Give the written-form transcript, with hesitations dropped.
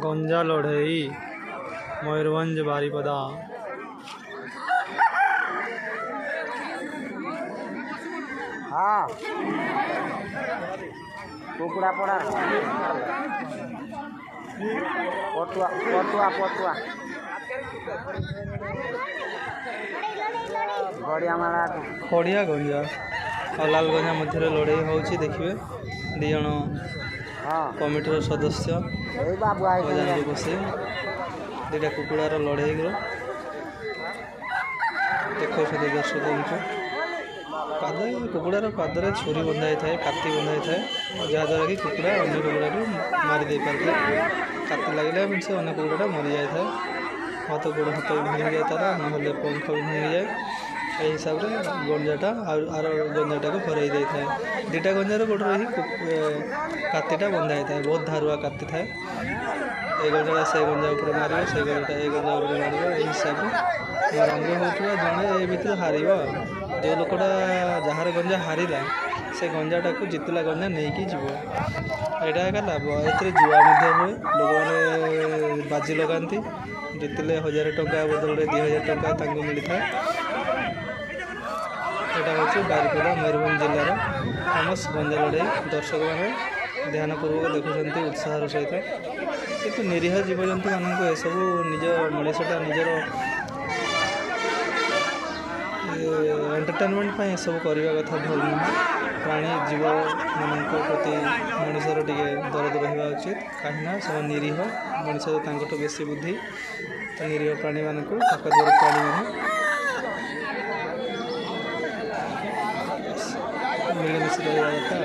गंजा लड़ई मयूरभंज बारिपदा। हाँ कुकुड़ा पड़ा पटुआ पटुआ पटुआ गड़िया मारा खड़िया गंजा और लाल गंजा मध्य लड़ई होची देखिए दी जन कमिटर सदस्य जान बसे दुटा कुकुड़ार लड़ई देखो दर्शक पाद कुकुड़ार पादरे छुरी बंधा है काति बंधा है जहाँद्वारा कि कुकुड़ा अन्य कुकुड़ा को मारिदे पारे काति लगे से अन्य कुकुड़ा मरी जाए हाथ गोड़ हाथ भांगी जाए तार ना पंख भी भांगी जाए यही हिसाब से गंजाटा आर गंजाटा को फरई दे था दुटा गंजार गोटे ही कातिटा बंधा है बहुत धारुआ काति थाए ए गंजा से गंजा उपर मार से गंजा ए गंजा उपर मार यही हिसाब से रंग होता जड़े ये भर हार जो लोकटा जार गंजा हारा से गंजाटा को जितला गंजा नहीं कि जीव यहाँ एक लाभ ए जुआ हुए लोक मैंने बाजी लगाती जितले 1000 टंका बदल 2000 टंका मिली था। यहाँ हूँ बारिपदा मयूरभंज जिलार फेमस गंजा लड़ई दर्शक मैंने ध्यानपूर्वक देखुं उत्साह सहित कि निरीह जीवजंतु मानक एसबू निज मनीषटा निजर एंटरटेनमेंट पर सब करने कथा भल नुह प्राणी जीव मान प्रति मनीषर टे दरद रहा उचित कहीं सब निरीह मनीष तो बेसी बुद्धि तो निरीह प्राणी मान ताकतवर प्राणी मान मिलमिश रहा कथा।